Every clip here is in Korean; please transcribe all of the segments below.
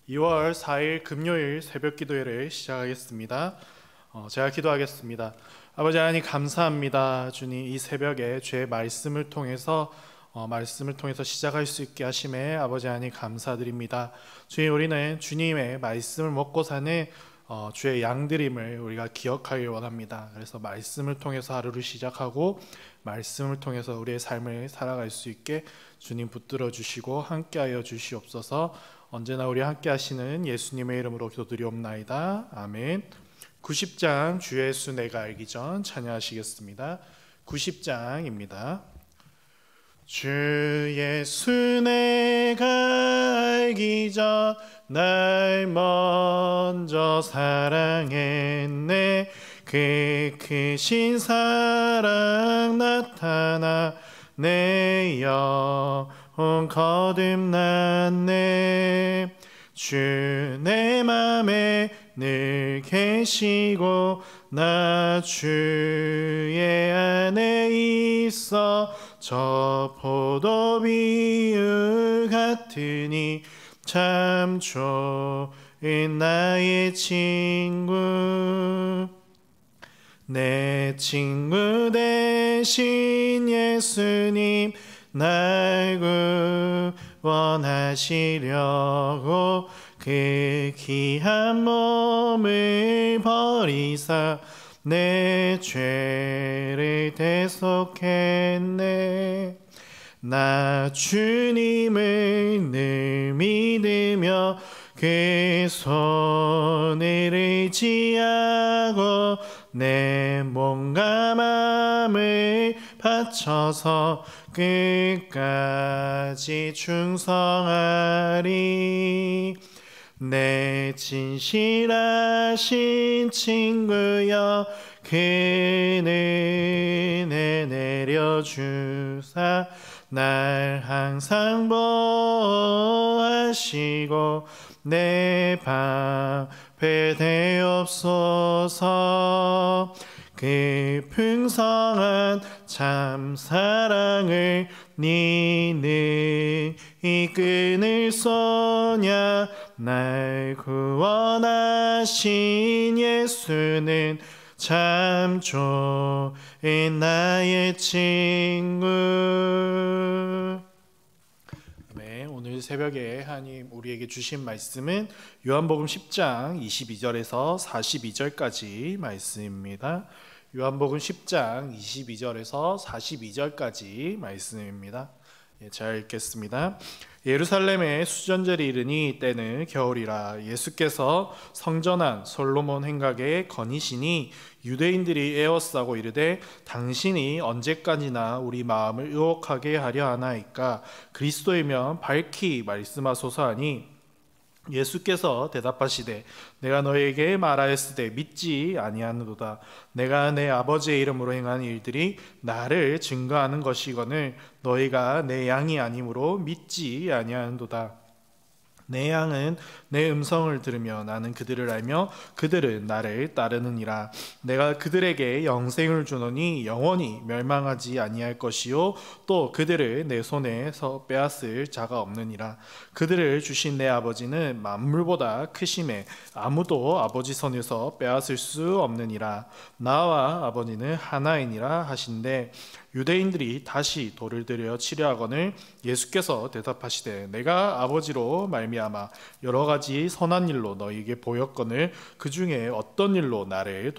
2월 4일 금요일 새벽 기도회를 시작하겠습니다. 제가 기도하겠습니다. 아버지 하나님 감사합니다. 주님 이 새벽에 주의 말씀을 통해서 시작할 수 있게 하심에 아버지 하나님 감사드립니다. 주님 우리는 주님의 말씀을 먹고 사는 주의 양들임을 우리가 기억하길 원합니다. 그래서 말씀을 통해서 하루를 시작하고 말씀을 통해서 우리의 삶을 살아갈 수 있게 주님 붙들어 주시고 함께하여 주시옵소서. 언제나 우리 함께 하시는 예수님의 이름으로 기도드리옵나이다. 아멘. 90장 주 예수 내가 알기 전 찬양하시겠습니다. 90장입니다. 주 예수 내가 알기 전 날 먼저 사랑했네. 그 크신 사랑 나타나 내 영혼 거듭났네. 주 내 맘에 늘 계시고 나 주의 안에 있어 저 포도비유 같으니 참 좋은 나의 친구. 내 친구 되신 예수님 날 구원하시려고 그 귀한 몸을 버리사 내 죄를 대속했네. 나 주님을 늘 믿으며 그 손을 의지하고 내 몸과 마음을 바쳐서 끝까지 충성하리. 내 진실하신 친구여 그 은혜 내려주사 날 항상 보호하시고 내 방패 되옵소서. 그 풍성한 참 사랑을 니는 이끈을 쏘냐. 날 구원하신 예수는 참 좋은 나의 친구. 네, 오늘 새벽에 하나님 우리에게 주신 말씀은 요한복음 10장 22절에서 42절까지 말씀입니다. 요한복음 10장 22절에서 42절까지 말씀입니다. 잘 읽겠습니다. 예루살렘에 수전절이 이르니 때는 겨울이라. 예수께서 성전한 솔로몬 행각에 거니시니 유대인들이 에워싸고 이르되 당신이 언제까지나 우리 마음을 의혹하게 하려 하나이까. 그리스도이면 밝히 말씀하소서 하니 예수께서 대답하시되 내가 너에게 말하였으되 믿지 아니하노도다. 내가 내 아버지의 이름으로 행한 일들이 나를 증거하는 것이거늘 너희가 내 양이 아니므로 믿지 아니하노도다. 내 양은 내 음성을 들으며 나는 그들을 알며 그들은 나를 따르느니라. 내가 그들에게 영생을 주노니 영원히 멸망하지 아니할 것이요 또 그들을 내 손에서 빼앗을 자가 없느니라. 그들을 주신 내 아버지는 만물보다 크심에 아무도 아버지 손에서 빼앗을 수 없느니라. 나와 아버지는 하나이니라 하신대 유대인들이 다시 돌을 들여 치려하거늘 예수께서 대답하시되 내가 아버지로 말미암아 여러 가지 선한 일로 너희에게 보였거늘 그 중에 어떤 일로 나를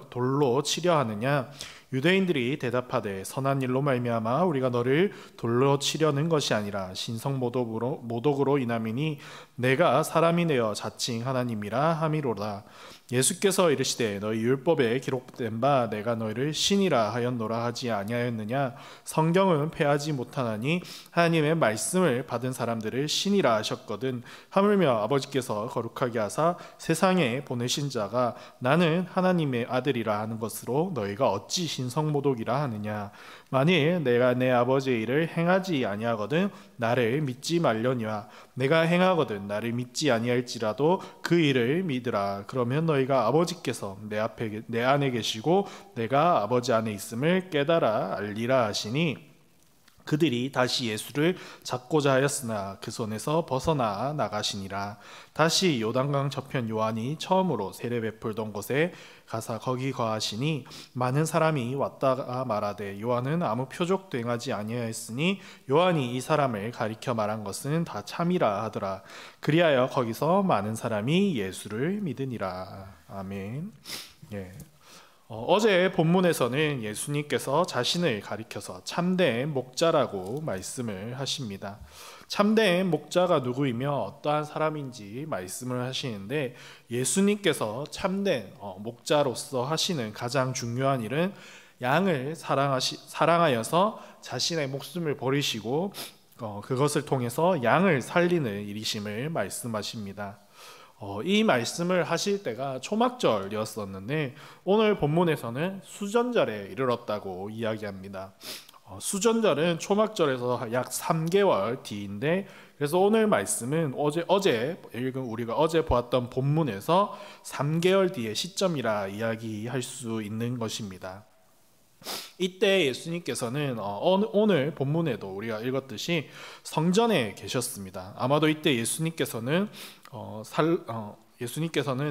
돌로 치려 하느냐. 유대인들이 대답하되 선한 일로 말미암아 우리가 너를 돌로 치려는 것이 아니라 신성 모독으로 인함이니 내가 사람이 되어 자칭 하나님이라 함이로다. 예수께서 이르시되 너희 율법에 기록된 바 내가 너희를 신이라 하였노라 하지 아니하였느냐. 성경은 패하지 못하나니 하나님의 말씀을 받은 사람들을 신이라 하셨거든. 하물며 아버지께서 거룩하게 하사 세상에 보내신 자가 나는 하나님의 아들이라 하는 것으로 너희가 어찌 신성모독이라 하느냐. 만일 내가 내 아버지의 일을 행하지 아니하거든 나를 믿지 말려니와 내가 행하거든 나를 믿지 아니할지라도 그 일을 믿으라. 그러면 너희가 아버지께서 내 안에 계시고 내가 아버지 안에 있음을 깨달아 알리라 하시니 그들이 다시 예수를 잡고자 하였으나 그 손에서 벗어나 나가시니라. 다시 요단강 저편 요한이 처음으로 세례 베풀던 곳에 가사 거기 거하시니 많은 사람이 왔다가 말하되 요한은 아무 표적도 행하지 아니하였으니 요한이 이 사람을 가리켜 말한 것은 다 참이라 하더라. 그리하여 거기서 많은 사람이 예수를 믿으니라. 아멘. 예. 어제 본문에서는 예수님께서 자신을 가리켜서 참된 목자라고 말씀을 하십니다. 참된 목자가 누구이며 어떠한 사람인지 말씀을 하시는데, 예수님께서 참된 목자로서 하시는 가장 중요한 일은 양을 사랑하여서 자신의 목숨을 버리시고 그것을 통해서 양을 살리는 일이심을 말씀하십니다. 이 말씀을 하실 때가 초막절이었었는데 오늘 본문에서는 수전절에 이르렀다고 이야기합니다. 수전절은 초막절에서 약 3개월 뒤인데, 그래서 오늘 말씀은 어제 읽은 우리가 어제 보았던 본문에서 3개월 뒤의 시점이라 이야기할 수 있는 것입니다. 이때 예수님께서는 오늘 본문에도 우리가 읽었듯이 성전에 계셨습니다. 아마도 이때 예수님께서는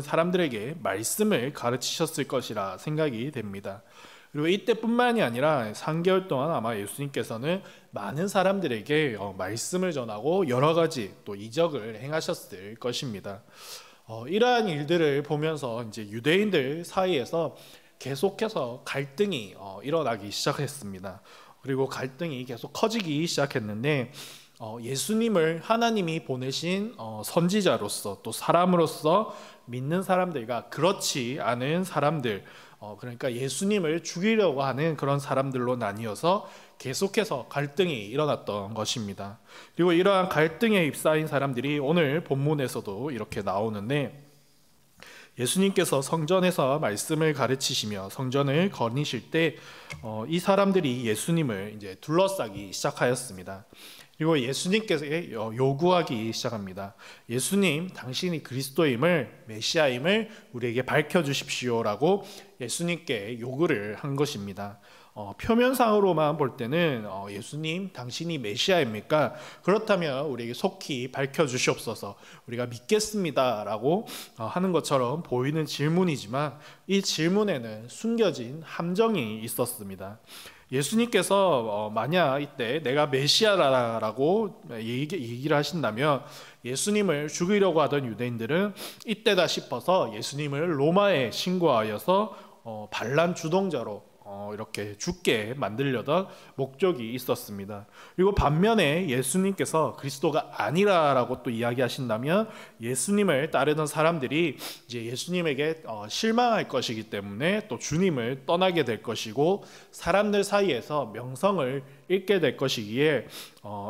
사람들에게 말씀을 가르치셨을 것이라 생각이 됩니다. 그리고 이때뿐만이 아니라 3개월 동안 아마 예수님께서는 많은 사람들에게 말씀을 전하고 여러 가지 또 이적을 행하셨을 것입니다. 이러한 일들을 보면서 이제 유대인들 사이에서 계속해서 갈등이 일어나기 시작했습니다. 그리고 갈등이 계속 커지기 시작했는데, 예수님을 하나님이 보내신 선지자로서 또 사람으로서 믿는 사람들과 그렇지 않은 사람들, 그러니까 예수님을 죽이려고 하는 그런 사람들로 나뉘어서 계속해서 갈등이 일어났던 것입니다. 그리고 이러한 갈등에 휩싸인 사람들이 오늘 본문에서도 이렇게 나오는데, 예수님께서 성전에서 말씀을 가르치시며 성전을 거니실 때 이 사람들이 예수님을 이제 둘러싸기 시작하였습니다. 그리고 예수님께서 요구하기 시작합니다. 예수님, 당신이 그리스도임을, 메시아임을 우리에게 밝혀주십시오라고 예수님께 요구를 한 것입니다. 표면상으로만 볼 때는 예수님, 당신이 메시아입니까? 그렇다면 우리에게 속히 밝혀주시옵소서, 우리가 믿겠습니다라고 하는 것처럼 보이는 질문이지만 이 질문에는 숨겨진 함정이 있었습니다. 예수님께서 만약 이때 내가 메시아라고 얘기를 하신다면 예수님을 죽이려고 하던 유대인들은 이때다 싶어서 예수님을 로마에 신고하여서 반란 주동자로 이렇게 죽게 만들려던 목적이 있었습니다. 그리고 반면에 예수님께서 그리스도가 아니라라고 또 이야기하신다면 예수님을 따르던 사람들이 이제 예수님에게 실망할 것이기 때문에 또 주님을 떠나게 될 것이고 사람들 사이에서 명성을 잃게 될 것이기에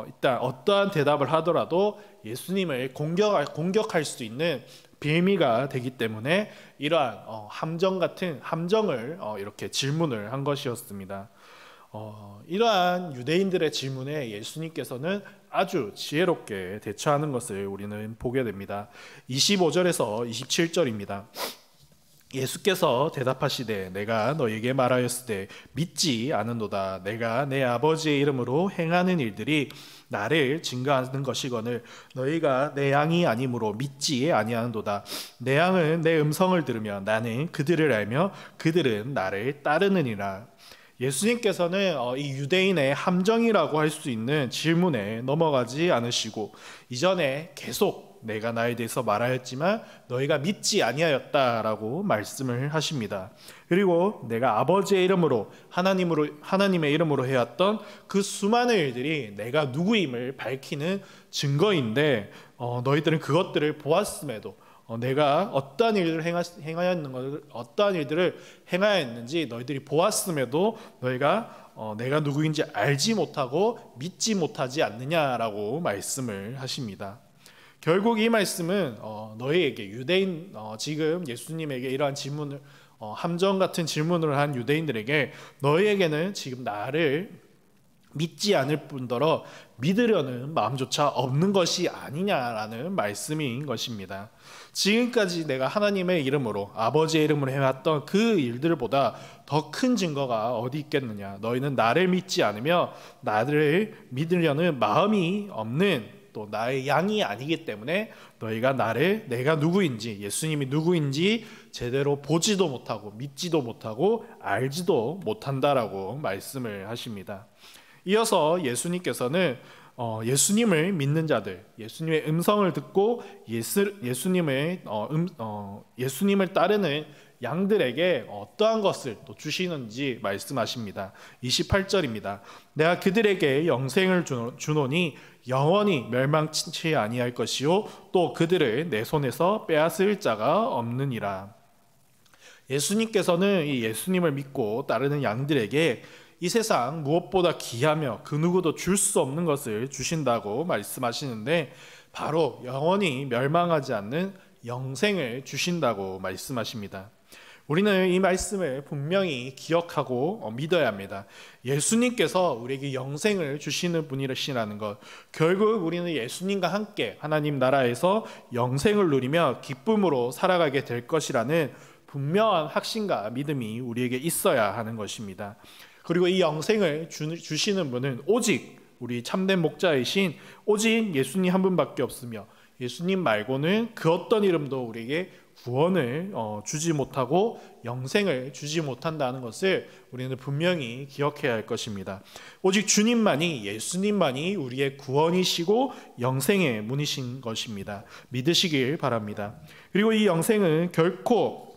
일단 어떠한 대답을 하더라도 예수님을 공격할 수 있는 빌미가 되기 때문에 이러한 함정 같은 함정을 이렇게 질문을 한 것이었습니다. 이러한 유대인들의 질문에 예수님께서는 아주 지혜롭게 대처하는 것을 우리는 보게 됩니다. 25절에서 27절입니다. 예수께서 대답하시되 내가 너에게 말하였으되 믿지 않은도다. 내가 내 아버지의 이름으로 행하는 일들이 나를 증거하는 것이거늘 너희가 내 양이 아니므로 믿지 아니하는도다. 내 양은 내 음성을 들으며 나는 그들을 알며 그들은 나를 따르느니라. 예수님께서는 이 유대인의 함정이라고 할 수 있는 질문에 넘어가지 않으시고 이전에 계속 내가 나에 대해서 말하였지만 너희가 믿지 아니하였다라고 말씀을 하십니다. 그리고 내가 아버지의 이름으로 하나님의 이름으로 해왔던 그 수많은 일들이 내가 누구임을 밝히는 증거인데 너희들은 그것들을 보았음에도 내가 어떠한 일들을 어떠한 일들을 행하였는지 너희들이 보았음에도 너희가 내가 누구인지 알지 못하고 믿지 못하지 않느냐라고 말씀을 하십니다. 결국 이 말씀은 너희에게 유대인 지금 예수님에게 이러한 질문을 함정 같은 질문을 한 유대인들에게 너희에게는 지금 나를 믿지 않을 뿐더러 믿으려는 마음조차 없는 것이 아니냐라는 말씀인 것입니다. 지금까지 내가 하나님의 이름으로, 아버지의 이름으로 해왔던 그 일들보다 더 큰 증거가 어디 있겠느냐. 너희는 나를 믿지 않으며 나를 믿으려는 마음이 없는, 또 나의 양이 아니기 때문에 너희가 내가 누구인지, 예수님이 누구인지 제대로 보지도 못하고 믿지도 못하고 알지도 못한다라고 말씀을 하십니다. 이어서 예수님께서는 예수님을 믿는 자들, 예수님의 음성을 듣고 예수님을 따르는 양들에게 어떠한 것을 또 주시는지 말씀하십니다. 28절입니다. 내가 그들에게 영생을 주노니 영원히 멸망치 아니할 것이요 또 그들을 내 손에서 빼앗을 자가 없느니라. 예수님께서는 이 예수님을 믿고 따르는 양들에게 이 세상 무엇보다 귀하며 그 누구도 줄 수 없는 것을 주신다고 말씀하시는데, 바로 영원히 멸망하지 않는 영생을 주신다고 말씀하십니다. 우리는 이 말씀을 분명히 기억하고 믿어야 합니다. 예수님께서 우리에게 영생을 주시는 분이시라는 것, 결국 우리는 예수님과 함께 하나님 나라에서 영생을 누리며 기쁨으로 살아가게 될 것이라는 분명한 확신과 믿음이 우리에게 있어야 하는 것입니다. 그리고 이 영생을 주시는 분은 오직 우리 참된 목자이신 오직 예수님 한 분밖에 없으며, 예수님 말고는 그 어떤 이름도 우리에게 구원을 주지 못하고 영생을 주지 못한다는 것을 우리는 분명히 기억해야 할 것입니다. 오직 주님만이, 예수님만이 우리의 구원이시고 영생의 문이신 것입니다. 믿으시길 바랍니다. 그리고 이 영생은 결코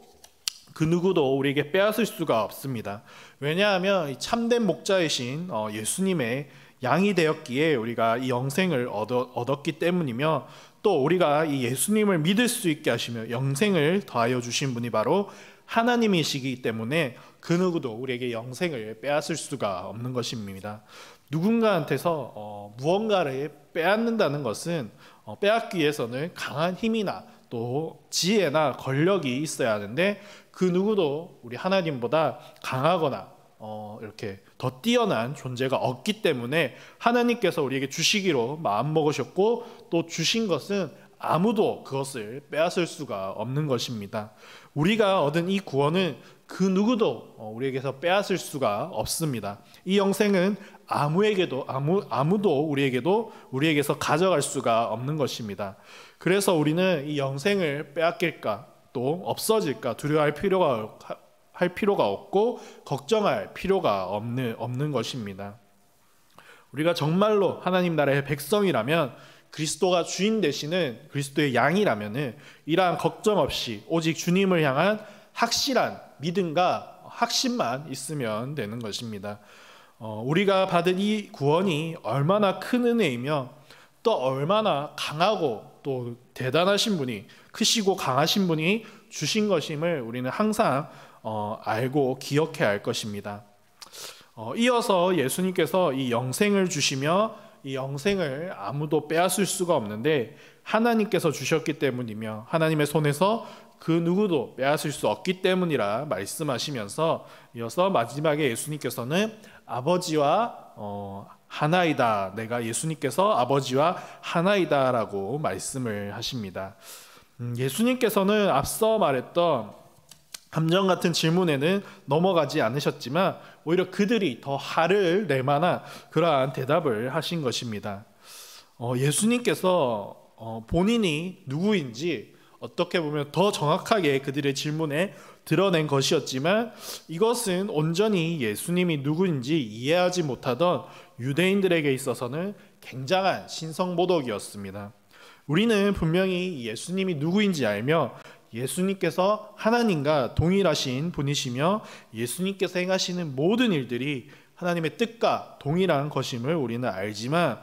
그 누구도 우리에게 빼앗을 수가 없습니다. 왜냐하면 이 참된 목자이신 예수님의 양이 되었기에 우리가 이 영생을 얻었기 때문이며, 또 우리가 이 예수님을 믿을 수 있게 하시며 영생을 더하여 주신 분이 바로 하나님이시기 때문에 그 누구도 우리에게 영생을 빼앗을 수가 없는 것입니다. 누군가한테서 무언가를 빼앗는다는 것은 빼앗기 위해서는 강한 힘이나 또 지혜나 권력이 있어야 하는데, 그 누구도 우리 하나님보다 강하거나 이렇게 더 뛰어난 존재가 없기 때문에 하나님께서 우리에게 주시기로 마음먹으셨고, 또 주신 것은 아무도 그것을 빼앗을 수가 없는 것입니다. 우리가 얻은 이 구원은 그 누구도 우리에게서 빼앗을 수가 없습니다. 이 영생은 아무도 우리에게서 가져갈 수가 없는 것입니다. 그래서 우리는 이 영생을 빼앗길까 또 없어질까 두려워할 필요가 없고 걱정할 필요가 없는 것입니다. 우리가 정말로 하나님 나라의 백성이라면, 그리스도가 주인 되시는 그리스도의 양이라면 이러한 걱정 없이 오직 주님을 향한 확실한 믿음과 확신만 있으면 되는 것입니다. 우리가 받은 이 구원이 얼마나 큰 은혜이며 또 얼마나 강하고 또 대단하신 분이, 크시고 강하신 분이 주신 것임을 우리는 항상 알고 기억해야 할 것입니다. 이어서 예수님께서 이 영생을 주시며 이 영생을 아무도 빼앗을 수가 없는데 하나님께서 주셨기 때문이며 하나님의 손에서 그 누구도 빼앗을 수 없기 때문이라 말씀하시면서, 이어서 마지막에 예수님께서는 아버지와 하나이다, 내가 예수님께서 아버지와 하나이다라고 말씀을 하십니다. 예수님께서는 앞서 말했던 함정 같은 질문에는 넘어가지 않으셨지만 오히려 그들이 더 화를 낼 만한 그러한 대답을 하신 것입니다. 예수님께서 본인이 누구인지 어떻게 보면 더 정확하게 그들의 질문에 드러낸 것이었지만, 이것은 온전히 예수님이 누구인지 이해하지 못하던 유대인들에게 있어서는 굉장한 신성모독이었습니다. 우리는 분명히 예수님이 누구인지 알며 예수님께서 하나님과 동일하신 분이시며 예수님께서 행하시는 모든 일들이 하나님의 뜻과 동일한 것임을 우리는 알지만,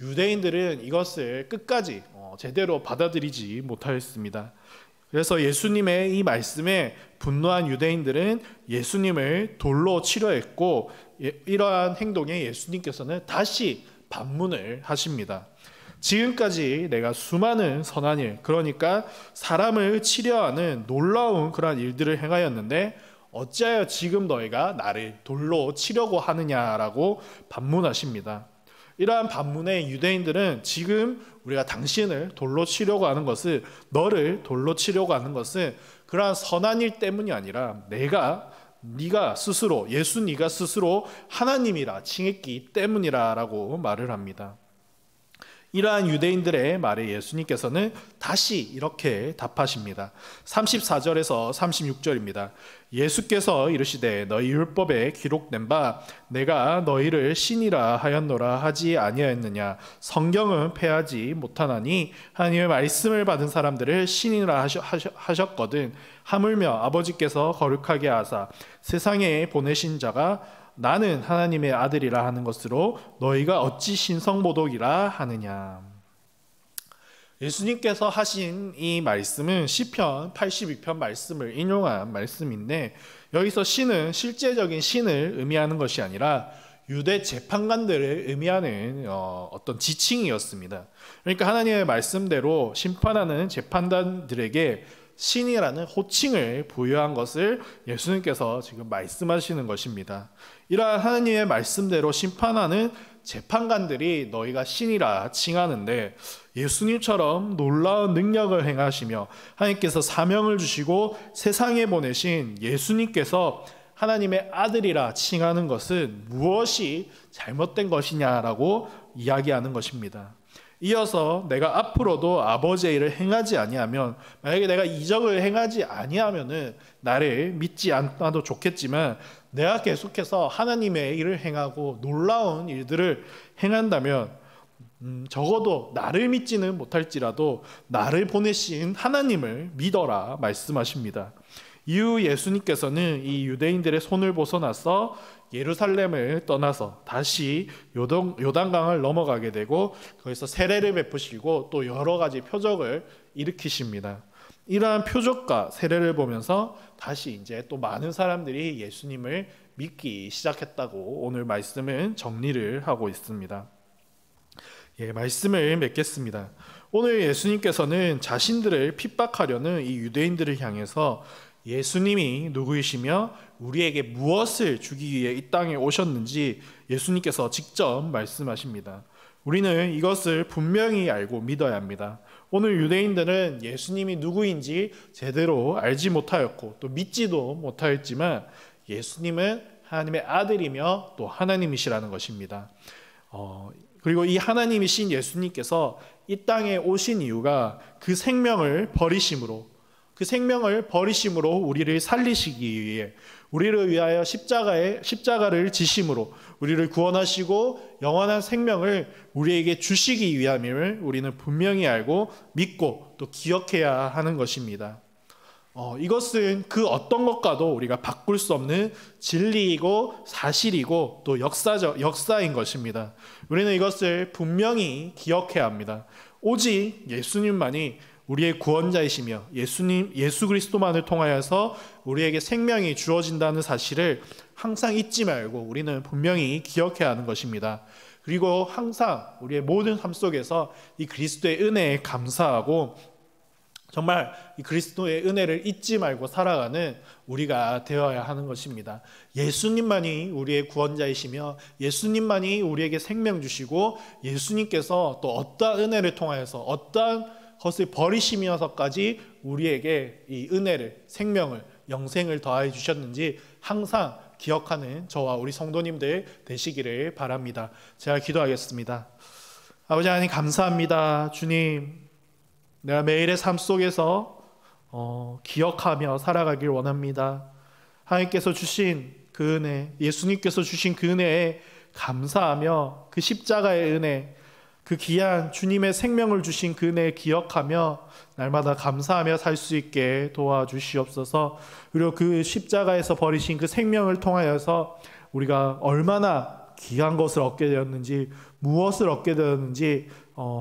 유대인들은 이것을 끝까지 제대로 받아들이지 못하였습니다. 그래서 예수님의 이 말씀에 분노한 유대인들은 예수님을 돌로 치려했고, 이러한 행동에 예수님께서는 다시 반문을 하십니다. 지금까지 내가 수많은 선한 일, 그러니까 사람을 치려하는 놀라운 그러한 일들을 행하였는데 어찌하여 지금 너희가 나를 돌로 치려고 하느냐라고 반문하십니다. 이러한 반문에 유대인들은 지금 우리가 당신을 돌로 치려고 하는 것은, 너를 돌로 치려고 하는 것은 그러한 선한 일 때문이 아니라 네가 스스로, 네가 스스로 하나님이라 칭했기 때문이라라고 말을 합니다. 이러한 유대인들의 말에 예수님께서는 다시 이렇게 답하십니다. 34절에서 36절입니다. 예수께서 이르시되 너희 율법에 기록된 바 내가 너희를 신이라 하였노라 하지 아니하였느냐. 성경은 패하지 못하나니 하나님의 말씀을 받은 사람들을 신이라 하셨거든. 하물며 아버지께서 거룩하게 하사 세상에 보내신 자가 나는 하나님의 아들이라 하는 것으로 너희가 어찌 신성모독이라 하느냐. 예수님께서 하신 이 말씀은 시편 82편 말씀을 인용한 말씀인데, 여기서 신은 실제적인 신을 의미하는 것이 아니라 유대 재판관들을 의미하는 어떤 지칭이었습니다. 그러니까 하나님의 말씀대로 심판하는 재판관들에게 신이라는 호칭을 부여한 것을 예수님께서 지금 말씀하시는 것입니다. 이러한 하나님의 말씀대로 심판하는 재판관들이 너희가 신이라 칭하는데, 예수님처럼 놀라운 능력을 행하시며 하나님께서 사명을 주시고 세상에 보내신 예수님께서 하나님의 아들이라 칭하는 것은 무엇이 잘못된 것이냐라고 이야기하는 것입니다. 이어서 내가 앞으로도 아버지의 일을 행하지 아니하면, 만약에 내가 이적을 행하지 아니하면은 나를 믿지 않아도 좋겠지만, 내가 계속해서 하나님의 일을 행하고 놀라운 일들을 행한다면 적어도 나를 믿지는 못할지라도 나를 보내신 하나님을 믿어라 말씀하십니다. 이후 예수님께서는 이 유대인들의 손을 벗어나서 예루살렘을 떠나서 다시 요단강을 넘어가게 되고, 거기서 세례를 베푸시고 또 여러 가지 표적을 일으키십니다. 이러한 표적과 세례를 보면서 다시 이제 또 많은 사람들이 예수님을 믿기 시작했다고 오늘 말씀은 정리를 하고 있습니다. 말씀을 맺겠습니다. 오늘 예수님께서는 자신들을 핍박하려는 이 유대인들을 향해서 예수님이 누구이시며 우리에게 무엇을 주기 위해 이 땅에 오셨는지 예수님께서 직접 말씀하십니다. 우리는 이것을 분명히 알고 믿어야 합니다. 오늘 유대인들은 예수님이 누구인지 제대로 알지 못하였고 또 믿지도 못하였지만, 예수님은 하나님의 아들이며 또 하나님이시라는 것입니다. 그리고 이 하나님이신 예수님께서 이 땅에 오신 이유가 그 생명을 버리심으로 우리를 살리시기 위해, 우리를 위하여 십자가를 지심으로 우리를 구원하시고 영원한 생명을 우리에게 주시기 위함임을 우리는 분명히 알고 믿고 또 기억해야 하는 것입니다. 이것은 그 어떤 것과도 우리가 바꿀 수 없는 진리이고 사실이고 또 역사인 것입니다. 우리는 이것을 분명히 기억해야 합니다. 오직 예수님만이 우리의 구원자이시며 예수 그리스도만을 통하여서 우리에게 생명이 주어진다는 사실을 항상 잊지 말고 우리는 분명히 기억해야 하는 것입니다. 그리고 항상 우리의 모든 삶 속에서 이 그리스도의 은혜에 감사하고 정말 이 그리스도의 은혜를 잊지 말고 살아가는 우리가 되어야 하는 것입니다. 예수님만이 우리의 구원자이시며 예수님만이 우리에게 생명 주시고, 예수님께서 또 어떠한 은혜를 통하여서 어떠한 것을 버리시면서까지 우리에게 이 은혜를, 생명을, 영생을 더하여 주셨는지 항상 기억하는 저와 우리 성도님들 되시기를 바랍니다. 제가 기도하겠습니다. 아버지 하나님 감사합니다. 주님, 내가 매일의 삶 속에서 기억하며 살아가길 원합니다. 하나님께서 주신 그 은혜, 예수님께서 주신 그 은혜에 감사하며 그 십자가의 은혜, 그 귀한 주님의 생명을 주신 그 은혜에 기억하며 날마다 감사하며 살 수 있게 도와주시옵소서. 그리고 그 십자가에서 버리신 그 생명을 통하여서 우리가 얼마나 귀한 것을 얻게 되었는지, 무엇을 얻게 되었는지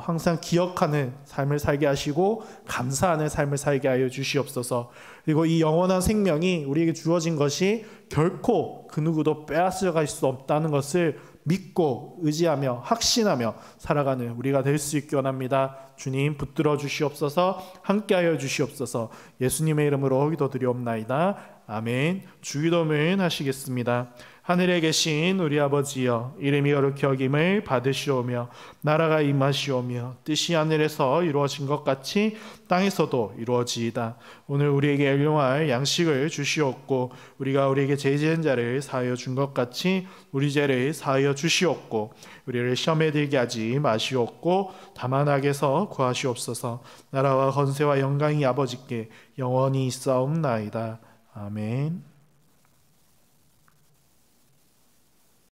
항상 기억하는 삶을 살게 하시고 감사하는 삶을 살게 하여 주시옵소서. 그리고 이 영원한 생명이 우리에게 주어진 것이 결코 그 누구도 빼앗아갈 수 없다는 것을 믿고 의지하며 확신하며 살아가는 우리가 될 수 있기 원합니다. 주님 붙들어 주시옵소서. 함께하여 주시옵소서. 예수님의 이름으로 기도드리옵나이다. 아멘. 주기도문 하시겠습니다. 하늘에 계신 우리 아버지여, 이름이 거룩히 여김을 받으시오며 나라가 임하시오며 뜻이 하늘에서 이루어진 것 같이 땅에서도 이루어지이다. 오늘 우리에게 일용할 양식을 주시옵고 우리가 우리에게 죄 지은 자를 사하여 준 것 같이 우리 죄를 사하여 주시옵고 우리를 시험에 들게 하지 마시옵고 다만 악에서 구하시옵소서. 나라와 권세와 영광이 아버지께 영원히 있사옵나이다. 아멘.